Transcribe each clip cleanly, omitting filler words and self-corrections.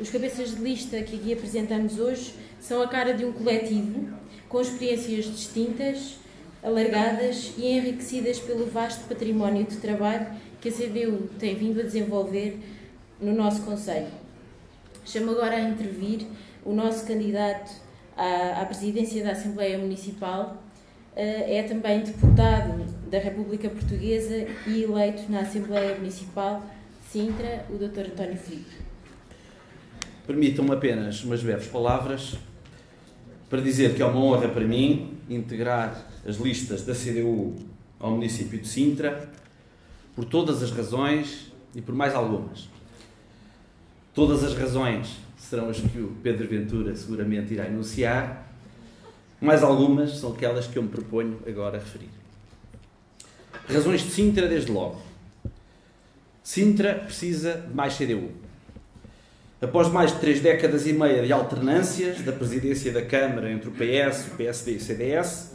Os cabeças de lista que aqui apresentamos hoje são a cara de um coletivo com experiências distintas, alargadas e enriquecidas pelo vasto património de trabalho que a CDU tem vindo a desenvolver no nosso concelho. Chamo agora a intervir o nosso candidato à presidência da Assembleia Municipal. É também deputado da República Portuguesa e eleito na Assembleia Municipal de Sintra, o Dr. António Filipe. Permitam-me apenas umas breves palavras para dizer que é uma honra para mim integrar as listas da CDU ao município de Sintra, por todas as razões e por mais algumas. Todas as razões serão as que o Pedro Ventura seguramente irá enunciar, mais algumas são aquelas que eu me proponho agora a referir. Razões de Sintra, desde logo. Sintra precisa de mais CDU. Após mais de 3 décadas e meia de alternâncias da presidência da Câmara entre o PS, o PSD e o CDS,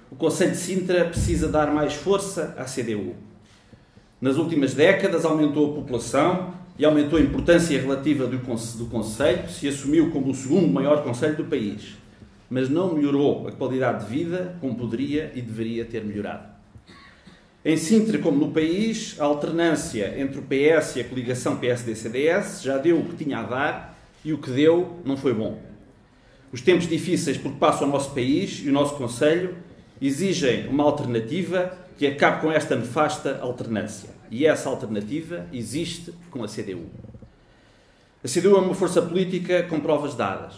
o concelho de Sintra precisa dar mais força à CDU. Nas últimas décadas aumentou a população e aumentou a importância relativa do concelho, se assumiu como o segundo maior concelho do país, mas não melhorou a qualidade de vida como poderia e deveria ter melhorado. Em Sintra, como no país, a alternância entre o PS e a coligação PSD-CDS já deu o que tinha a dar e o que deu não foi bom. Os tempos difíceis por que passa o nosso país e o nosso concelho exigem uma alternativa que acabe com esta nefasta alternância. E essa alternativa existe com a CDU. A CDU é uma força política com provas dadas.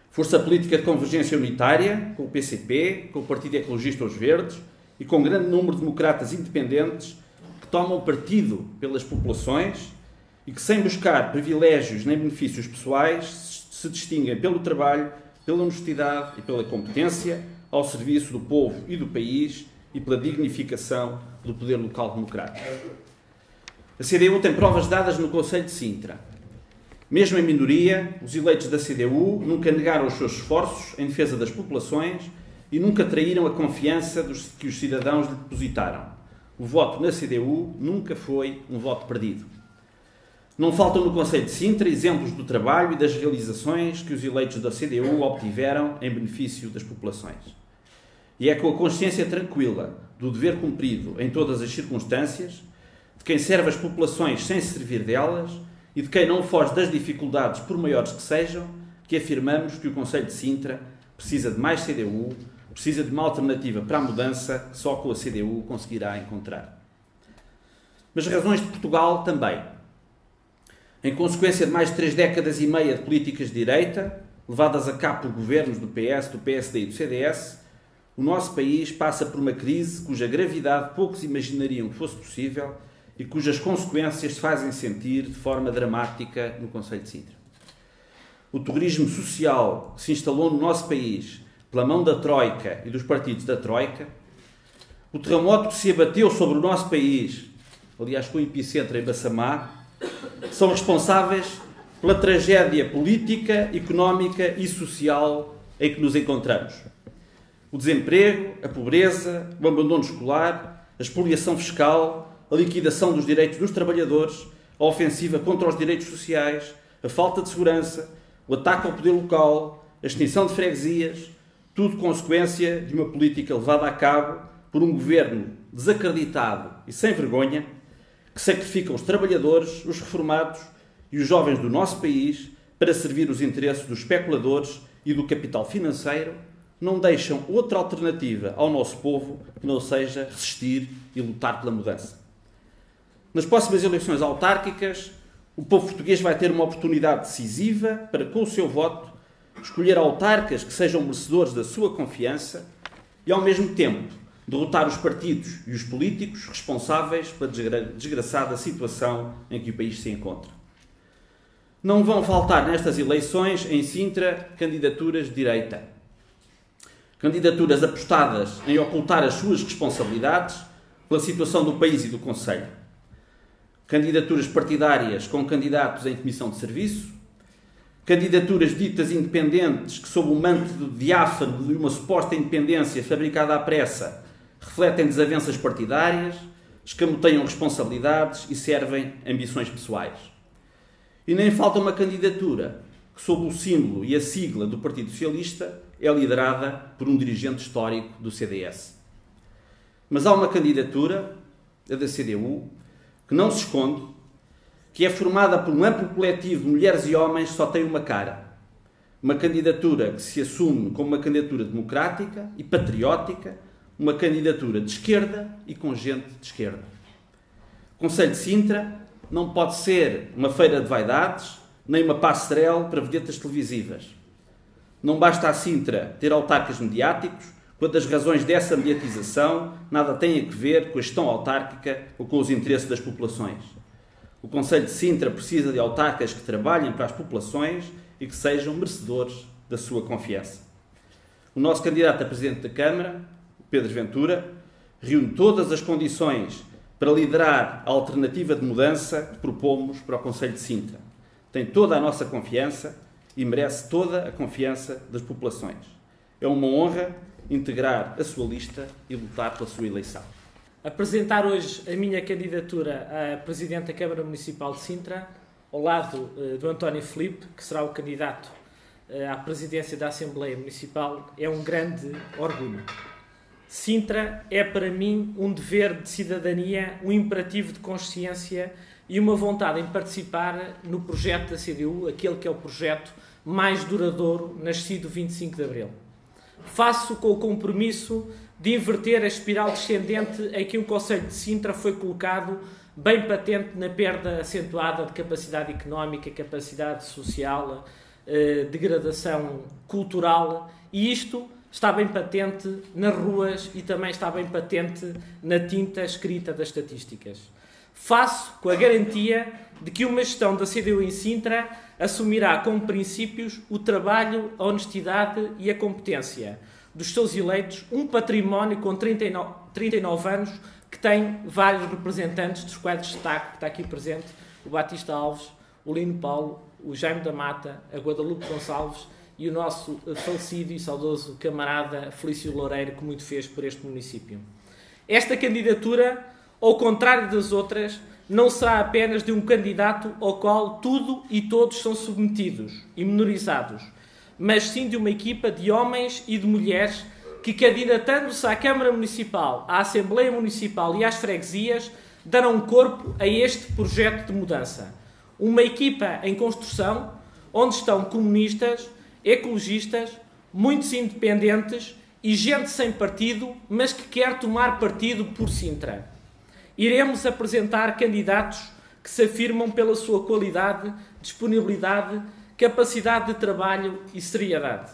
Força política de convergência unitária com o PCP, com o Partido Ecologista Os Verdes e com um grande número de democratas independentes que tomam partido pelas populações e que, sem buscar privilégios nem benefícios pessoais, se distinguem pelo trabalho, pela honestidade e pela competência ao serviço do povo e do país e pela dignificação do poder local democrático. A CDU tem provas dadas no concelho de Sintra. Mesmo em minoria, os eleitos da CDU nunca negaram os seus esforços em defesa das populações e nunca traíram a confiança que os cidadãos lhe depositaram. O voto na CDU nunca foi um voto perdido. Não faltam no concelho de Sintra exemplos do trabalho e das realizações que os eleitos da CDU obtiveram em benefício das populações. E é com a consciência tranquila do dever cumprido em todas as circunstâncias, de quem serve as populações sem se servir delas e de quem não foge das dificuldades, por maiores que sejam, que afirmamos que o concelho de Sintra precisa de mais CDU, precisa de uma alternativa para a mudança que só com a CDU conseguirá encontrar. Mas razões de Portugal também. Em consequência de mais de 3 décadas e meia de políticas de direita, levadas a cabo por governos do PS, do PSD e do CDS, o nosso país passa por uma crise cuja gravidade poucos imaginariam que fosse possível e cujas consequências se fazem sentir de forma dramática no concelho de Sintra. O terrorismo social que se instalou no nosso país pela mão da Troika e dos partidos da Troika, o terremoto que se abateu sobre o nosso país, aliás com o epicentro em Bassamá, são responsáveis pela tragédia política, económica e social em que nos encontramos. O desemprego, a pobreza, o abandono escolar, a expoliação fiscal, a liquidação dos direitos dos trabalhadores, a ofensiva contra os direitos sociais, a falta de segurança, o ataque ao poder local, a extinção de freguesias, tudo consequência de uma política levada a cabo por um governo desacreditado e sem vergonha, que sacrifica os trabalhadores, os reformados e os jovens do nosso país para servir os interesses dos especuladores e do capital financeiro, não deixam outra alternativa ao nosso povo que não seja resistir e lutar pela mudança. Nas próximas eleições autárquicas, o povo português vai ter uma oportunidade decisiva para, com o seu voto, escolher autarcas que sejam merecedores da sua confiança e, ao mesmo tempo, derrotar os partidos e os políticos responsáveis pela desgraçada situação em que o país se encontra. Não vão faltar nestas eleições, em Sintra, candidaturas de direita. Candidaturas apostadas em ocultar as suas responsabilidades pela situação do país e do concelho. Candidaturas partidárias com candidatos em comissão de serviço. Candidaturas ditas independentes que, sob o manto diáfano de uma suposta independência fabricada à pressa, refletem desavenças partidárias, escamoteiam responsabilidades e servem ambições pessoais. E nem falta uma candidatura que, sob o símbolo e a sigla do Partido Socialista, é liderada por um dirigente histórico do CDS. Mas há uma candidatura, a da CDU, que não se esconde, que é formada por um amplo coletivo de mulheres e homens que só tem uma cara. Uma candidatura que se assume como uma candidatura democrática e patriótica, uma candidatura de esquerda e com gente de esquerda. O Conselho de Sintra não pode ser uma feira de vaidades, nem uma passarela para vedetas televisivas. Não basta a Sintra ter autarcas mediáticos, quando as razões dessa mediatização nada têm a ver com a gestão autárquica ou com os interesses das populações. O Conselho de Sintra precisa de autarcas que trabalhem para as populações e que sejam merecedores da sua confiança. O nosso candidato a Presidente da Câmara, Pedro Ventura, reúne todas as condições para liderar a alternativa de mudança que propomos para o Conselho de Sintra. Tem toda a nossa confiança e merece toda a confiança das populações. É uma honra integrar a sua lista e lutar pela sua eleição. Apresentar hoje a minha candidatura a Presidente da Câmara Municipal de Sintra, ao lado do António Filipe, que será o candidato à presidência da Assembleia Municipal, é um grande orgulho. Sintra é para mim um dever de cidadania, um imperativo de consciência e uma vontade em participar no projeto da CDU, aquele que é o projeto mais duradouro nascido 25 de Abril. Faço com o compromisso de inverter a espiral descendente em que o Conselho de Sintra foi colocado, bem patente na perda acentuada de capacidade económica, capacidade social, degradação cultural, e isto está bem patente nas ruas e também está bem patente na tinta escrita das estatísticas. Faço com a garantia de que uma gestão da CDU em Sintra assumirá como princípios o trabalho, a honestidade e a competência dos seus eleitos, um património com 39 anos que tem vários representantes, dos quais destaco que está aqui presente o Batista Alves, o Lino Paulo, o Jaime da Mata, a Guadalupe Gonçalves e o nosso falecido e saudoso camarada Felício Loureiro, que muito fez por este município. Esta candidatura, ao contrário das outras, não será apenas de um candidato ao qual tudo e todos são submetidos e menorizados, mas sim de uma equipa de homens e de mulheres que, candidatando-se à Câmara Municipal, à Assembleia Municipal e às freguesias, darão corpo a este projeto de mudança. Uma equipa em construção, onde estão comunistas, ecologistas, muitos independentes e gente sem partido, mas que quer tomar partido por Sintra. Iremos apresentar candidatos que se afirmam pela sua qualidade, disponibilidade, capacidade de trabalho e seriedade.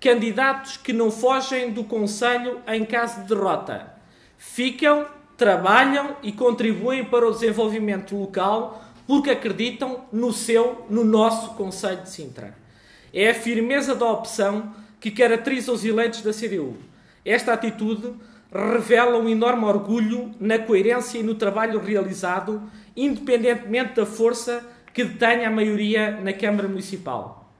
Candidatos que não fogem do Conselho em caso de derrota. Ficam, trabalham e contribuem para o desenvolvimento local porque acreditam no nosso Conselho de Sintra. É a firmeza da opção que caracteriza os eleitos da CDU. Esta atitude revela um enorme orgulho na coerência e no trabalho realizado, independentemente da força que detenha a maioria na Câmara Municipal.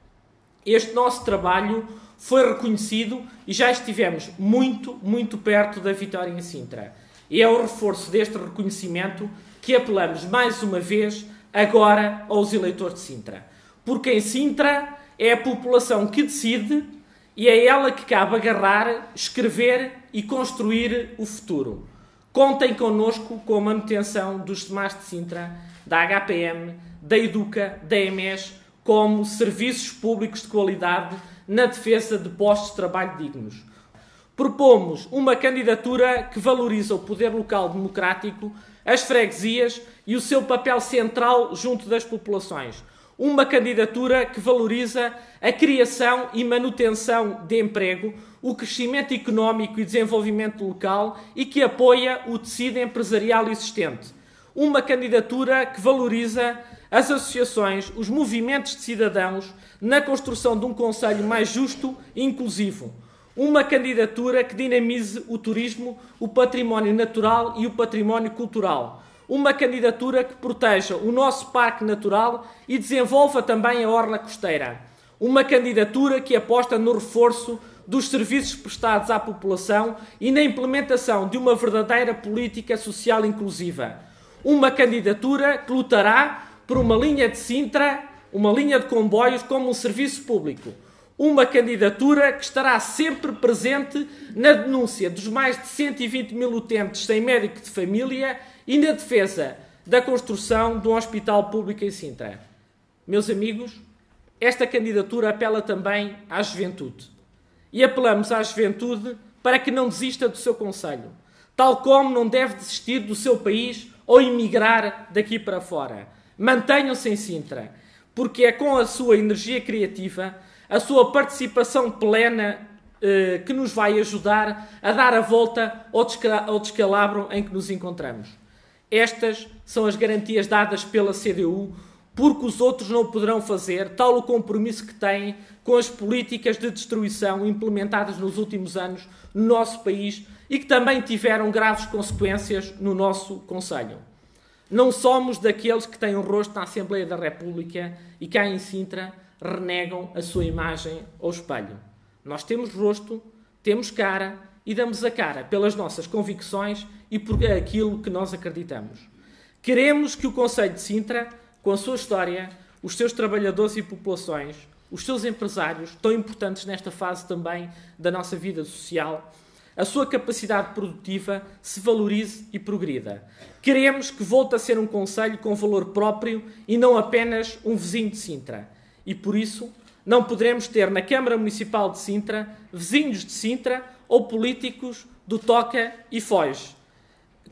Este nosso trabalho foi reconhecido e já estivemos muito perto da vitória em Sintra. E é o reforço deste reconhecimento que apelamos mais uma vez agora aos eleitores de Sintra. Porque em Sintra é a população que decide e é ela que cabe agarrar, escrever e construir o futuro. Contem connosco com a manutenção dos SEMAS de Sintra, da HPM, da Educa, da EMES, como serviços públicos de qualidade na defesa de postos de trabalho dignos. Propomos uma candidatura que valoriza o poder local democrático, as freguesias e o seu papel central junto das populações. Uma candidatura que valoriza a criação e manutenção de emprego, o crescimento económico e desenvolvimento local e que apoia o tecido empresarial existente. Uma candidatura que valoriza as associações, os movimentos de cidadãos na construção de um concelho mais justo e inclusivo. Uma candidatura que dinamize o turismo, o património natural e o património cultural. Uma candidatura que proteja o nosso parque natural e desenvolva também a orla costeira. Uma candidatura que aposta no reforço dos serviços prestados à população e na implementação de uma verdadeira política social inclusiva. Uma candidatura que lutará por uma linha de Sintra, uma linha de comboios como um serviço público. Uma candidatura que estará sempre presente na denúncia dos mais de 120 mil utentes sem médico de família e na defesa da construção de um hospital público em Sintra. Meus amigos, esta candidatura apela também à juventude. E apelamos à juventude para que não desista do seu concelho, tal como não deve desistir do seu país ou emigrar daqui para fora. Mantenham-se em Sintra, porque é com a sua energia criativa, a sua participação plena que nos vai ajudar a dar a volta ao descalabro em que nos encontramos. Estas são as garantias dadas pela CDU, porque os outros não o poderão fazer, tal o compromisso que têm com as políticas de destruição implementadas nos últimos anos no nosso país e que também tiveram graves consequências no nosso concelho. Não somos daqueles que têm um rosto na Assembleia da República e cá em Sintra renegam a sua imagem ao espelho. Nós temos rosto, temos cara e damos a cara pelas nossas convicções e por aquilo que nós acreditamos. Queremos que o Concelho de Sintra, com a sua história, os seus trabalhadores e populações, os seus empresários, tão importantes nesta fase também da nossa vida social, a sua capacidade produtiva se valorize e progrida. Queremos que volte a ser um concelho com valor próprio e não apenas um vizinho de Sintra. E por isso não poderemos ter na Câmara Municipal de Sintra vizinhos de Sintra ou políticos do toca e foge,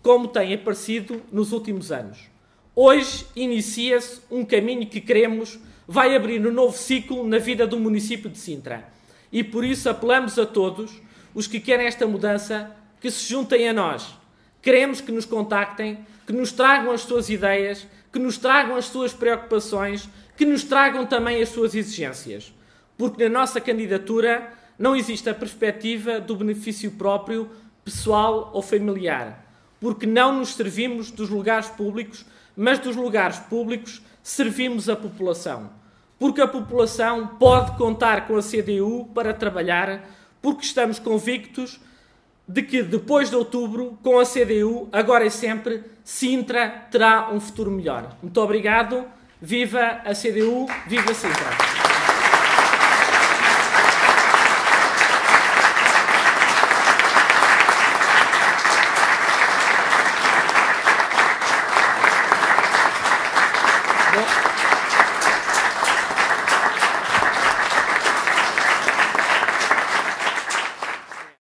como tem aparecido nos últimos anos. Hoje inicia-se um caminho que queremos vai abrir um novo ciclo na vida do município de Sintra. E por isso apelamos a todos os que querem esta mudança que se juntem a nós. Queremos que nos contactem, que nos tragam as suas ideias, que nos tragam as suas preocupações, que nos tragam também as suas exigências. Porque na nossa candidatura não existe a perspectiva do benefício próprio, pessoal ou familiar. Porque não nos servimos dos lugares públicos, mas dos lugares públicos servimos a população. Porque a população pode contar com a CDU para trabalhar, porque estamos convictos de que depois de outubro, com a CDU, agora e sempre, Sintra terá um futuro melhor. Muito obrigado. Viva a CDU, viva Sintra!